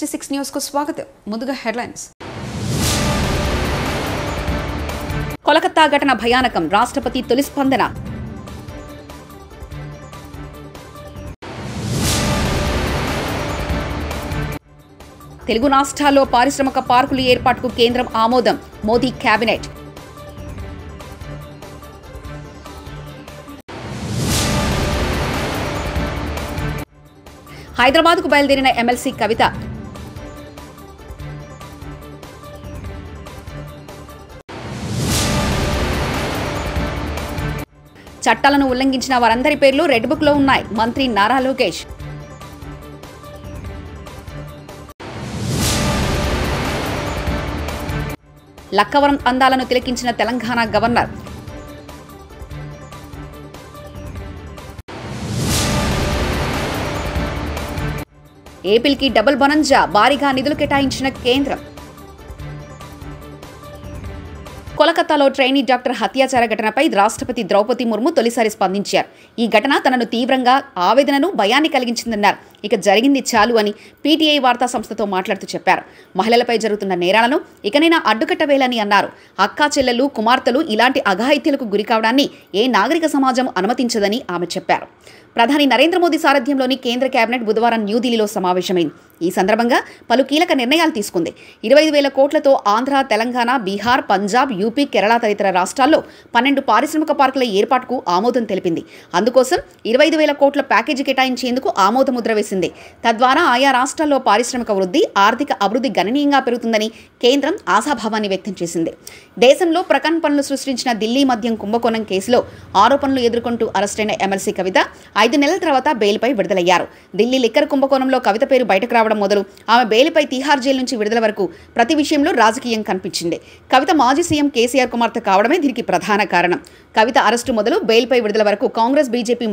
టీవీ6 news కు స్వాగతం. ముందుగా హెడ్లైన్స్. కోలకత్తా ఘటన భయానకం, రాష్ట్రపతి తొలి స్పందన. తెలుగు రాష్ట్రాల్లో పారిశ్రామిక పార్కుల ఏర్పాటుకు కేంద్రం ఆమోదం, మోదీ కేబినెట్. హైదరాబాద్కు బయలుదేరిన ఎమ్మెల్సీ కవిత. చట్టాలను ఉల్లంఘించిన వారందరి పేర్లు రెడ్ బుక్ లో ఉన్నాయి, మంత్రి నారా లోకేష్. లక్కవరం అందాలను తిలకించిన తెలంగాణ గవర్నర్. ఏపీకి డబుల్ బొనంజా, భారీగా నిధులు కేటాయించిన కేంద్రం. కోలకత్తాలో ట్రైనీ డాక్టర్ హత్యాచార ఘటనపై రాష్ట్రపతి ద్రౌపది ముర్ము తొలిసారి స్పందించారు. ఈ ఘటన తనను తీవ్రంగా ఆవేదనను, భయాన్ని కలిగించిందన్నారు. ఇక జరిగింది చాలు అని పీటీఐ వార్తా సంస్థతో మాట్లాడుతూ చెప్పారు. మహిళలపై జరుగుతున్న నేరాలను ఇకనైనా అడ్డుకట్టవేలని అన్నారు. అక్కా చెల్లెలు, కుమార్తెలు ఇలాంటి అఘాయిత్యాలకు గురికావడాన్ని ఏ నాగరిక సమాజం అనుమతించదని ఆమె చెప్పారు. ప్రధాని నరేంద్ర మోదీ సారథ్యంలోని కేంద్ర కేబినెట్ బుధవారం న్యూఢిల్లీలో సమావేశమైంది. ఈ సందర్భంగా పలు కీలక నిర్ణయాలు తీసుకుంది. 25,000 కోట్లతో ఆంధ్ర, తెలంగాణ, బీహార్, పంజాబ్, యూపీ, కేరళ తదితర రాష్ట్రాల్లో 12 పారిశ్రామిక పార్కుల ఏర్పాటుకు ఆమోదం తెలిపింది. అందుకోసం 25,000 కోట్ల ప్యాకేజీ కేటాయించేందుకు ఆమోద ముద్ర వేసింది. తద్వారా ఆయా రాష్ట్రాల్లో పారిశ్రామిక వృద్ధి, ఆర్థిక అభివృద్ధి గణనీయంగా పెరుగుతుందని కేంద్రం ఆశాభావాన్ని వ్యక్తం చేసింది. దేశంలో ప్రకంపనలు సృష్టించిన ఢిల్లీ మద్యం కుంభకోణం కేసులో ఆరోపణలు ఎదుర్కొంటూ అరెస్టైన ఎమ్మెల్సీ కవిత 5 నెలల తర్వాత బెయిల్పై విడుదలయ్యారు. ఢిల్లీ లిక్కర్ కుంభకోణంలో కవిత పేరు బయటకు రావడం మొదలు ఆమె బెయిల్పై తిహార్ జైలు నుంచి విడుదల వరకు ప్రతి విషయంలో రాజకీయం కనిపించింది. కవిత మాజీ సీఎం కేసీఆర్ కుమార్తె కావడమే దీనికి ప్రధాన కారణం. కవిత అరెస్టు మొదలు బెయిల్పై విడుదల వరకు కాంగ్రెస్, బీజేపీ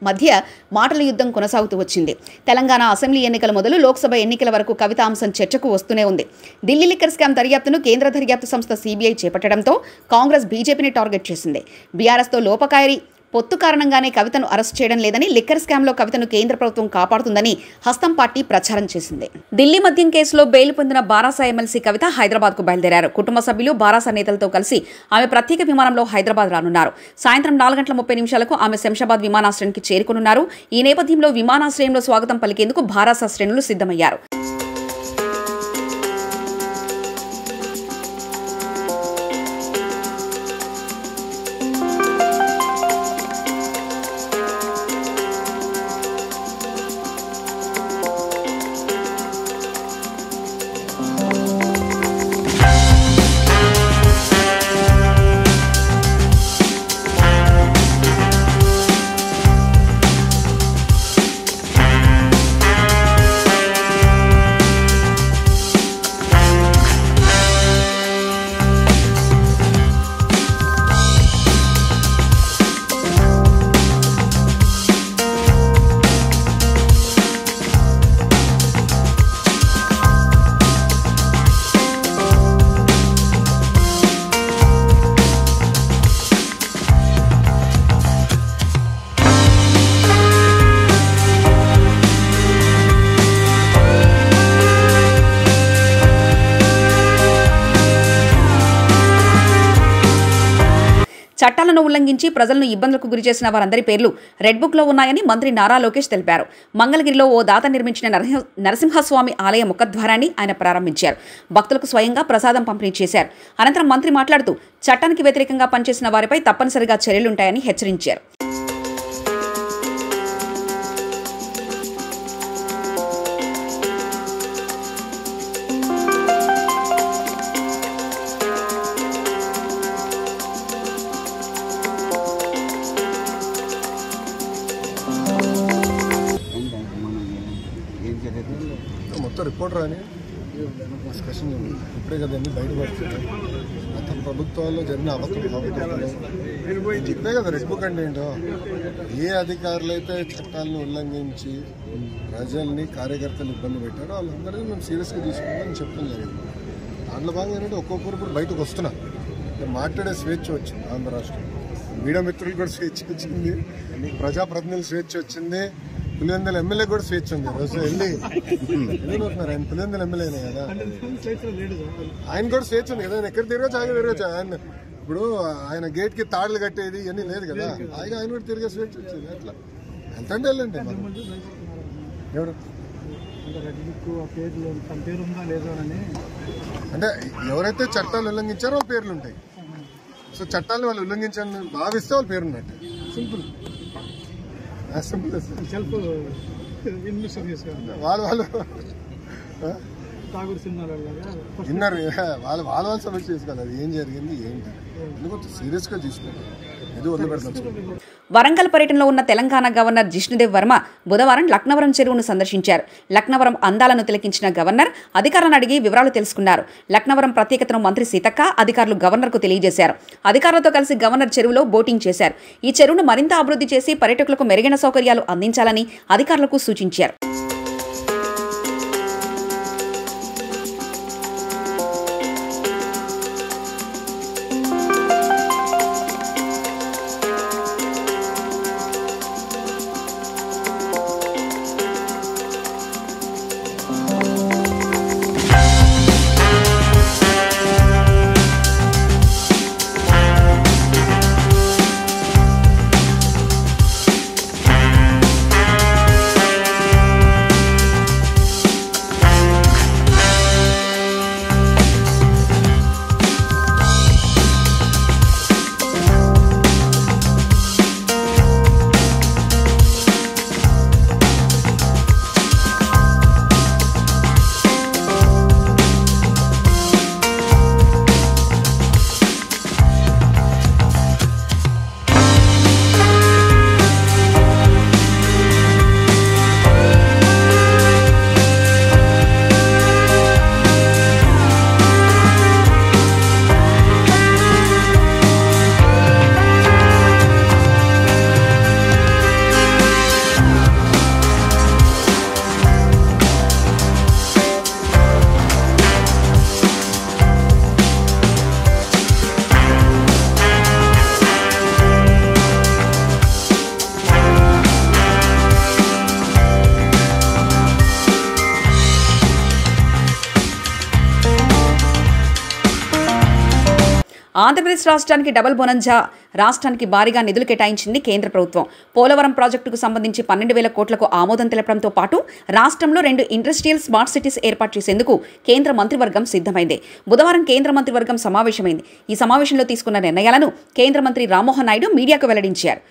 మధ్య మాటల యుద్ధం కొనసాగుతూ వచ్చింది. తెలంగాణ అసెంబ్లీ ఎన్నికల మొదలు లోక్సభ ఎన్నికల వరకు కవిత అంశం చర్చకు వస్తూనే ఉంది. ఢిల్లీ లిక్కర్ స్కామ్ దర్యాప్తును కేంద్ర దర్యాప్తు సంస్థ సీబీఐ చేపట్టడంతో కాంగ్రెస్ బీజేపీని టార్గెట్ చేసింది. బీఆర్ఎస్తో లోపకాయరి పొత్తు కారణంగానే కవితను అరెస్ట్ చేయడం లేదని, లిక్కర్ స్కామ్లో కవితను కేంద్ర ప్రభుత్వం కాపాడుతుందని హస్తం పార్టీ ప్రచారం చేసింది. ఢిల్లీ మద్యం కేసులో బెయిల్ పొందిన బారాస ఎమ్మెల్సీ కవిత హైదరాబాద్కు బయలుదేరారు. కుటుంబ సభ్యులు, బారాస నేతలతో కలిసి ఆమె ప్రత్యేక విమానంలో హైదరాబాద్ రానున్నారు. సాయంత్రం 4:30 ఆమె శంషాబాద్ విమానాశ్రయానికి చేరుకునున్నారు. ఈ నేపథ్యంలో విమానాశ్రయంలో స్వాగతం పలికేందుకు బారాస శ్రేణులు సిద్ధమయ్యారు. చట్టాలను ఉల్లంఘించి ప్రజలను ఇబ్బందులకు గురిచేసిన వారందరి పేర్లు రెడ్ బుక్ లో ఉన్నాయని మంత్రి నారా లోకేష్ తెలిపారు. మంగళగిరిలో ఓ దాత నిర్మించిన నరసింహస్వామి ఆలయ ముఖద్వారాన్ని ఆయన ప్రారంభించారు. భక్తులకు స్వయంగా ప్రసాదం పంపిణీ చేశారు. అనంతరం మంత్రి మాట్లాడుతూ చట్టానికి వ్యతిరేకంగా పనిచేసిన వారిపై తప్పనిసరిగా చర్యలుంటాయని హెచ్చరించారు. మొత్తం రిపోర్ట్ రాని డిస్కషన్ ఇప్పుడే కదండి బయటపడుతుంది. గత ప్రభుత్వాల్లో జరిగిన అవకతవకలు చెప్పే కదా రెడ్ బుక్ అంటే ఏంటో. ఏ అధికారులు అయితే చట్టాలను ఉల్లంఘించి ప్రజల్ని, కార్యకర్తలు ఇబ్బంది పెట్టారో వాళ్ళందరినీ మేము సీరియస్గా తీసుకుంటామని చెప్పడం జరిగింది. దాంట్లో భాగంగా ఏంటంటే ఒక్కొక్కరు ఇప్పుడు బయటకు వస్తున్నా మాట్లాడే స్వేచ్ఛ వచ్చింది. ఆంధ్ర రాష్ట్రం మీడియా మిత్రులు కూడా స్వేచ్ఛ వచ్చింది, ప్రజాప్రతినిధులు స్వేచ్ఛ వచ్చింది, పులివెందుల ఎమ్మెల్యే కూడా స్వేచ్ఛ ఉంది. రోజు వెళ్ళి వెళ్ళిపోతున్నారు. ఆయన పులివెందుల ఎమ్మెల్యేనే కదా, ఆయన కూడా స్వేచ్ఛ ఉంది కదా. ఆయన ఎక్కడ తిరగచ్చు, ఆయన తిరగచ్చు. ఆయన ఇప్పుడు ఆయన గేట్ కి తాడులు కట్టేది ఇవన్నీ లేదు కదా, ఆయన కూడా తిరిగే స్వేచ్ఛ వచ్చింది. అట్లా ఎంతంటే వెళ్ళండి. ఎవరు అంటే ఎవరైతే చట్టాలు ఉల్లంఘించారో వాళ్ళ పేర్లు ఉంటాయి. సో చట్టాలను వాళ్ళు ఉల్లంఘించాలని భావిస్తే వాళ్ళ పేరు ఉన్నట్టు. సింపుల్ వాళ్ళు విన్నారు. వాళ్ళ సమస్య చేసుకోవాలి. అది ఏం జరిగింది ఏంటి ఎందుకు సీరియస్ గా తీసుకుంటారు. వరంగల్ పర్యటనలో ఉన్న తెలంగాణ గవర్నర్ జిష్ణుదేవ్ వర్మ బుధవారం లక్నవరం చెరువును సందర్శించారు. లక్నవరం అందాలను తిలకించిన గవర్నర్ అధికారులను అడిగి వివరాలు తెలుసుకున్నారు. లక్నవరం ప్రత్యేకతను మంత్రి సీతక్క అధికారులు గవర్నర్కు తెలియజేశారు. అధికారులతో కలిసి గవర్నర్ చెరువులో బోటింగ్ చేశారు. ఈ చెరువును మరింత అభివృద్ధి చేసి పర్యాటకులకు మెరుగైన సౌకర్యాలు అందించాలని అధికారులకు సూచించారు. ఆంధ్రప్రదేశ్ రాష్ట్రానికి డబుల్ బోనంజా రాష్ట్రానికి భారీగా నిధులు కేటాయించింది కేంద్ర ప్రభుత్వం. పోలవరం ప్రాజెక్టుకు సంబంధించి 12,000 కోట్లకు ఆమోదం తెలపడంతో పాటు రాష్ట్రంలో 2 ఇండస్ట్రియల్ స్మార్ట్ సిటీస్ ఏర్పాటు చేసేందుకు కేంద్ర మంత్రివర్గం సిద్ధమైంది. బుధవారం కేంద్ర మంత్రివర్గం సమావేశమైంది. ఈ సమావేశంలో తీసుకున్న నిర్ణయాలను కేంద్ర మంత్రి రామ్మోహన్ నాయుడు మీడియాకు వెల్లడించారు.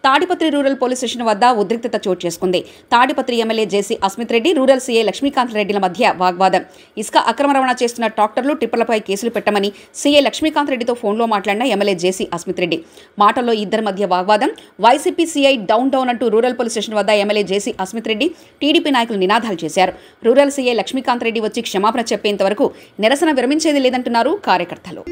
తాడిపత్రి రూరల్ పోలీస్ స్టేషన్ వద్ద ఉద్రిక్తత చోటు చేసుకుంది. తాడిపత్రి ఎమ్మెల్యే జేసీ అస్మిత్ రెడ్డి, రూరల్ సీఐ లక్ష్మీకాంత్ రెడ్డిల మధ్య వాగ్వాదం. ఇసుక అక్రమ రవాణా చేస్తున్న ట్రాక్టర్లు, టిప్పర్లపై కేసులు పెట్టమని సీఐ లక్ష్మీకాంత్ రెడ్డితో ఫోన్లో మాట్లాడిన ఎమ్మెల్యే జేసీ అస్మిత్ రెడ్డి. మాటల్లో ఇద్దరి మధ్య వాగ్వాదం. వైసీపీ సీఐ డౌన్ డౌన్ అంటూ రూరల్ పోలీస్ స్టేషన్ వద్ద ఎమ్మెల్యే జేసీ అస్మిత్ రెడ్డి, టీడీపీ నాయకులు నినాదాలు చేశారు. రూరల్ సీఐ లక్ష్మీకాంత్ రెడ్డి వచ్చి క్షమాపణ చెప్పేంత వరకు నిరసన విరమించేది లేదంటున్నారు కార్యకర్తలు.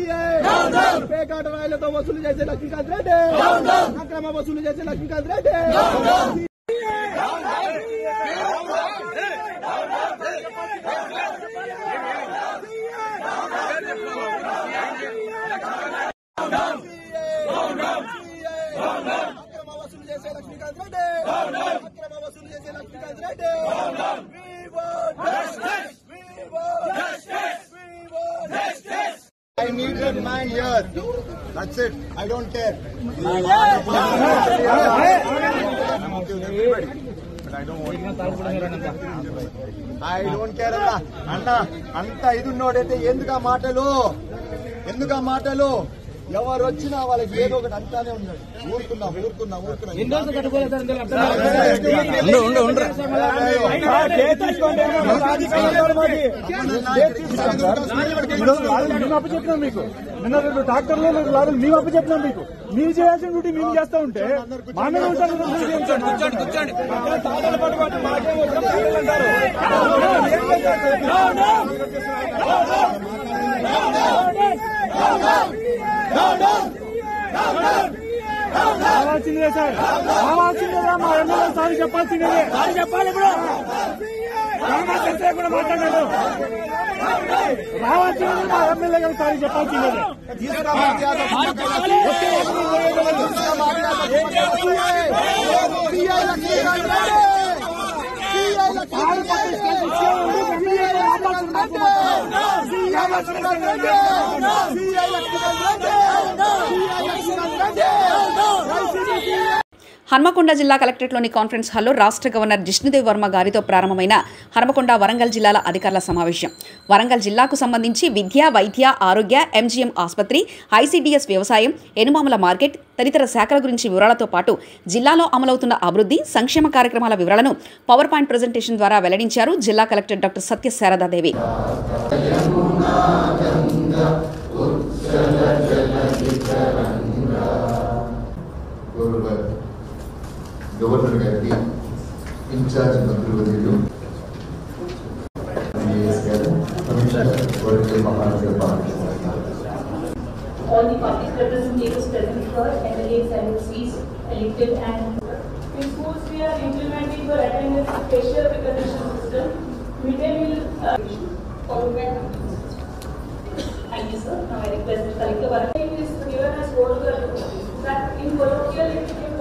I needed my ear. That's it. I don't care. But I don't want. I don't care. Anna, anta idu nodete enduka maatalu ఎవరు వచ్చినా వాళ్ళకి ఏదో ఒకటి అంటానే ఉన్నాడు. ఊరుకున్నా అప్పచెప్పినాం మీకు. నిన్న 2 ట్రాక్టర్లు మేము అప్పచెప్పినాం మీకు. మీరు చేయాల్సిన డ్యూటీ మేము చేస్తా ఉంటే మా మీద రావాల్సిందే సార్, రావాల్సిందేగా మా ఎమ్మెల్యే సార్ చెప్పాల్సిందే. చెప్పాలి ఇప్పుడు కూడా మాట్లాడారు. రావాల్సిందే మా ఎమ్మెల్యే గారు సార్ చెప్పాల్సిందే. హన్మకొండ జిల్లా కలెక్టరేట్లోని కాన్ఫరెన్స్ హాల్లో రాష్ట్ర గవర్నర్ జిష్ణుదేవ్ వర్మ గారితో ప్రారంభమైన హన్మకొండ వరంగల్ జిల్లాల అధికారుల సమావేశం. వరంగల్ జిల్లాకు సంబంధించి విద్య, వైద్య, ఆరోగ్య, ఎంజీఎం ఆసుపత్రి, ఐసీడీఎస్ వ్యవసాయం, ఎనుమాముల మార్కెట్ తదితర శాఖల గురించి వివరాలతో పాటు జిల్లాలో అమలవుతున్న అభివృద్ధి, సంక్షేమ కార్యక్రమాల వివరాలను పవర్ పాయింట్ ప్రెజెంటేషన్ ద్వారా వెల్లడించారు జిల్లా కలెక్టర్ డాక్టర్ సత్య శారదాదేవి. గవర్నర్ గారికి ఇన్ఛార్జ్ మంత్రివర్యులు all the public representatives present here, MLAs and MCs, elected and in schools we are implementing for attendance facial recognition system. Midday meal thank you sir. Now I request the collector Varangal is given as whole that in colloquial it became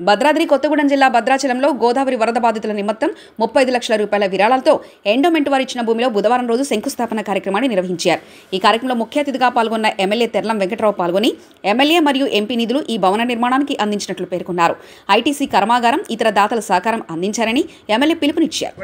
Bhadradri Kothagudem జిల్లా భద్రాచలంలో గోదావరి వరద బాధితుల నిమిత్తం 35 లక్షల రూపాయల విరాళాలతో endowment వారు ఇచ్చిన భూమిలో బుధవారం రోజు శంకుస్థాపన కార్యక్రమాన్ని నిర్వహించారు. ఈ కార్యక్రమంలో ముఖ్య అతిథిగా పాల్గొన్న ఎమ్మెల్యే తెర్లం వెంకటరావు పాల్గొని ఎమ్మెల్యే మరియు ఎంపీ నిధులు ఈ భవన నిర్మాణానికి అందించినట్లు పేర్కొన్నారు. ఐటీసీ కర్మాగారం ఇతర దాతల సహకారం అందించారని ఎమ్మెల్యే పిలుపునిచ్చారు.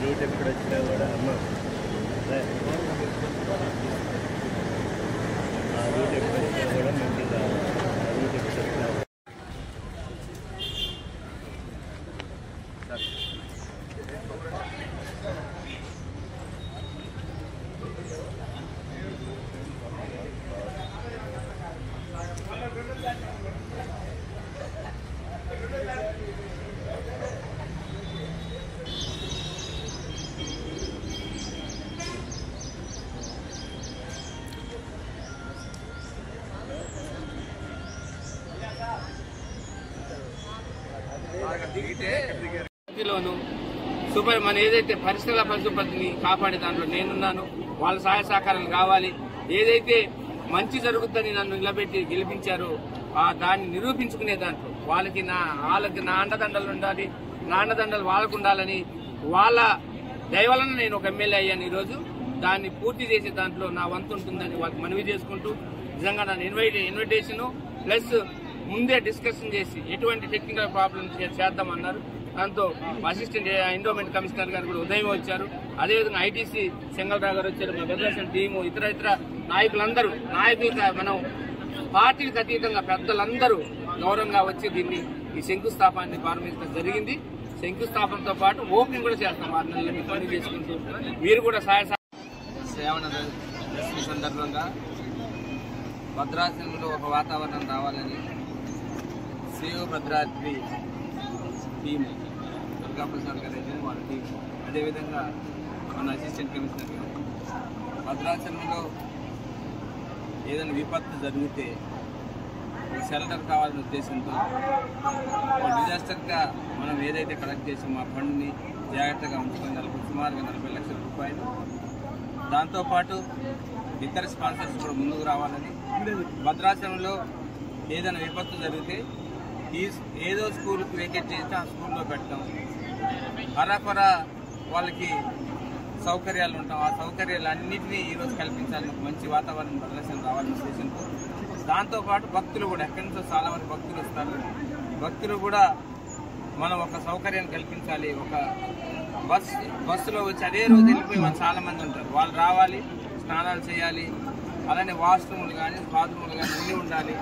రూట్ ఎక్కడ వచ్చినా కూడా రూట్ ఎక్కడ వచ్చినా కూడా మంచిగా రూట్ ఎక్కడ వచ్చినా సూపర్ మన ఏదైతే పరిసరాల పరిశుభ్రతని కాపాడే దాంట్లో నేనున్నాను. వాళ్ళ సహాయ సహకారాలు కావాలి. ఏదైతే మంచి జరుగుతుందని నన్ను నిలబెట్టి గెలిపించారో దాన్ని నిరూపించుకునే దాంట్లో వాళ్ళకి నా అండదండలు ఉండాలి. నా అండదండలు వాళ్ళకు ఉండాలని వాళ్ళ దయవలన నేను ఒక ఎమ్మెల్యే అయ్యాను. ఈరోజు దాన్ని పూర్తి చేసే దాంట్లో నా వంతు ఉంటుందని వాళ్ళకి మనవి చేసుకుంటూ నిజంగా నన్ను ఇన్విటేషన్ ప్లస్ ముందే డిస్కషన్ చేసి ఎటువంటి టెక్నికల్ ప్రాబ్లమ్స్ చేద్దామన్నారు. దాంతో అసిస్టెంట్ ఎండోమెంట్ కమిషనర్ గారు కూడా ఉదయం వచ్చారు. అదేవిధంగా ఐటీసీ సెంగల్రావు గారు వచ్చారు. మా ఫెడరేషన్ టీము ఇతర నాయకులందరూ మనం పార్టీలకు అతీతంగా పెద్దలందరూ గౌరవంగా వచ్చి దీన్ని ఈ శంకుస్థాపనని ప్రారంభించడం జరిగింది. శంకుస్థాపనతో పాటు ఓపెనింగ్ కూడా చేస్తాం. 6 నెలలు పని చేసుకుంటూ మీరు కూడా సేవన దర్శన సందర్భంగా భద్రాచలంలో ఒక వాతావరణం రావాలని సేవ భద్రాద్రి టీం దుర్గాప్రసాద్ గారు అయితే వాళ్ళ టీం అదేవిధంగా మన అసిస్టెంట్ కమిషనర్ గారు భద్రాచలంలో ఏదైనా విపత్తు జరిగితే ఒక షెల్టర్ కావాలనే ఉద్దేశంతో ఒక డిజాస్టర్గా మనం ఏదైతే కలెక్ట్ చేసామో ఆ ఫండ్ని జాగ్రత్తగా ఉంచుకొని సుమారుగా 40 లక్షల రూపాయలు. దాంతోపాటు ఇతర స్పాన్సర్స్ కూడా ముందుకు రావాలని, భద్రాచలంలో ఏదైనా విపత్తు జరిగితే ఏదో స్కూల్కి వేకెట్ చేస్తే ఆ స్కూల్లో పెట్టడం, అరాకొర వాళ్ళకి సౌకర్యాలు ఉంటాం, ఆ సౌకర్యాలు అన్నింటినీ ఈరోజు కల్పించాలని మంచి వాతావరణం భద్రాచలం రావాలని ఉద్దేశంతో, దాంతోపాటు భక్తులు కూడా ఎక్కడి నుంచో చాలా మంది భక్తులు వస్తారు, భక్తులు కూడా మనం ఒక సౌకర్యాన్ని కల్పించాలి. ఒక బస్సులో వచ్చి అదే రోజు వెళ్ళిపోయి వాళ్ళు చాలా మంది ఉంటారు, వాళ్ళు రావాలి, స్నానాలు చేయాలి, అలానే వాష్రూములు కానీ బాత్రూములు కానీ అన్నీ ఉండాలి.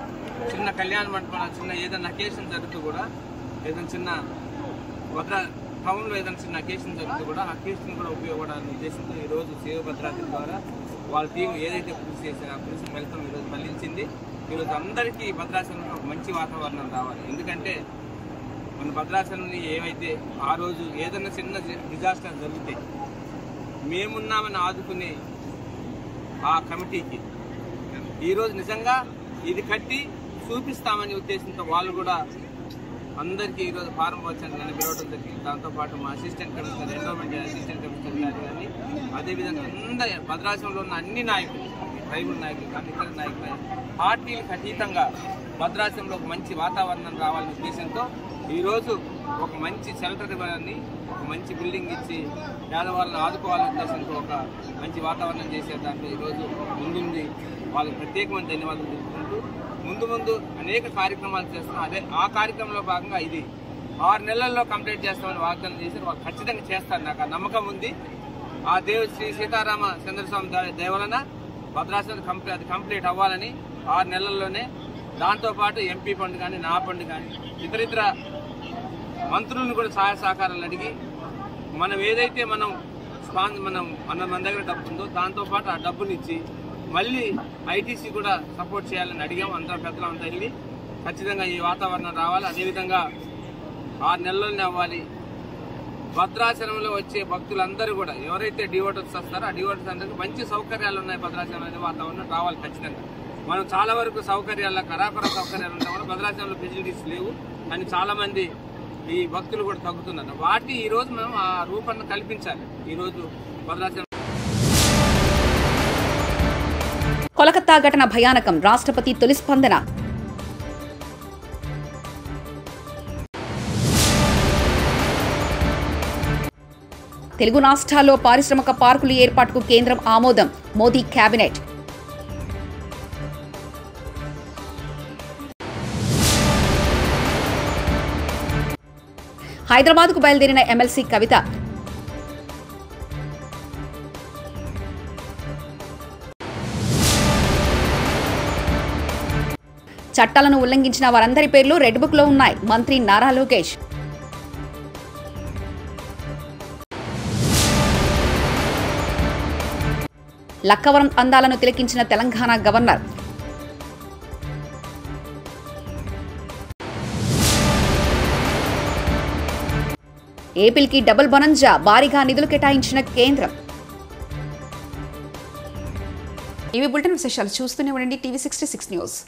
చిన్న కళ్యాణ మండపాలు, చిన్న ఏదైనా అకేషన్ జరుగుతూ కూడా, ఏదైనా చిన్న టౌన్లో ఏదైనా చిన్న అకేషన్ జరుగుతూ కూడా అకేషన్ కూడా ఉపయోగపడాలనే ఉద్దేశంతో ఈరోజు సేవ భద్రాద్రి ద్వారా వాళ్ళ టీం ఏదైతే కృషి చేశారో ఆ కృషి ఫలితం ఈరోజు ఫలించింది. ఈరోజు అందరికీ భద్రాచలంలో ఒక మంచి వాతావరణం రావాలి. ఎందుకంటే మన భద్రాచలంని ఏవైతే ఆ రోజు ఏదైనా చిన్న డిజాస్టర్ జరిగితే మేమున్నామని ఆదుకునే ఆ కమిటీకి ఈరోజు నిజంగా ఇది కట్టి చూపిస్తామనే ఉద్దేశంతో వాళ్ళు కూడా అందరికీ ఈరోజు ఫారం వచ్చాను నేను పిలవడం జరిగింది. దాంతోపాటు మా assistant commissioner, endowment assistant commissioner గారు కానీ, అదేవిధంగా అందరి భద్రాచలంలో ఉన్న అన్ని నాయకులు, ట్రైబల్ నాయకులు కానీ ఇతర నాయకులు, పార్టీలకు అతీతంగా భద్రాచలంలో ఒక మంచి వాతావరణం రావాలనే ఉద్దేశంతో ఈరోజు ఒక మంచి షెల్టర్ ఇవ్వాలని, ఒక మంచి బిల్డింగ్ ఇచ్చి పేదవాళ్ళని ఆదుకోవాలనే ఉద్దేశంతో ఒక మంచి వాతావరణం చేసే దాంట్లో ఈరోజు ముందుంది వాళ్ళకి ప్రత్యేకమైన ధన్యవాదాలు తెలుపుకుంటూ ముందు అనేక కార్యక్రమాలు చేస్తున్నాం. అదే ఆ కార్యక్రమంలో భాగంగా ఇది 6 నెలల్లో కంప్లీట్ చేస్తామని వాగ్దానం చేశారు. వాళ్ళు ఖచ్చితంగా చేస్తారు, నాకు ఆ నమ్మకం ఉంది. ఆ శ్రీ సీతారామ చంద్రస్వామి దేవలన భద్రాచలం కంప్లీట్ అవ్వాలని 6 నెలల్లోనే. దాంతోపాటు ఎంపీ ఫండ్ కానీ, నా ఫండ్ కానీ, ఇతర మంత్రులను కూడా సహాయ సహకారాలు అడిగి మనం ఏదైతే మన దగ్గర డబ్బు ఉందో దాంతోపాటు ఆ డబ్బునిచ్చి మళ్ళీ ఐటీసీ కూడా సపోర్ట్ చేయాలని అడిగాం. అందరూ పెద్దలంతా వెళ్ళి ఖచ్చితంగా ఈ వాతావరణం రావాలి. అదేవిధంగా 6 నెలల్లోనే అవ్వాలి. భద్రాచలంలో వచ్చే భక్తులందరూ కూడా ఎవరైతే డివోటర్స్ వస్తారో ఆ డివోటర్స్ అందరికీ మంచి సౌకర్యాలు ఉన్నాయి. భద్రాచలం అనే వాతావరణం రావాలి ఖచ్చితంగా. మనం చాలా వరకు సౌకర్యాల కరాకొర సౌకర్యాలు ఉంటాం కూడా, భద్రాచలంలో ఫెసిలిటీస్ లేవు. కానీ చాలా మంది ఈ భక్తులు కూడా తగ్గుతున్నారు. వాటి ఈరోజు మనం ఆ రూపాన్ని కల్పించాలి. ఈరోజు భద్రాచలం కోలకత్తా ఘటన భయానకం, రాష్ట్రపతి తొలి స్పందన. తెలుగు రాష్ట్రాల్లో పారిశ్రామిక పార్కుల ఏర్పాటుకు కేంద్రం ఆమోదం, మోదీ కేబినెట్. హైదరాబాద్కు బయలుదేరిన ఎమ్మెల్సీ కవిత. చట్టాలను ఉల్లంఘించిన వారందరి పేర్లు రెడ్ బుక్ లో ఉన్నాయి, మంత్రి నారా లోకేష్. లక్కవరం అందాలను తిలకించిన తెలంగాణ గవర్నర్. ఏపీకి డబుల్ బొనంజా, భారీగా నిధులు కేటాయించిన కేంద్రం. ఇవి బులెటిన్ విశేషాలు. చూస్తూనే ఉండండి టీవీ 66 న్యూస్.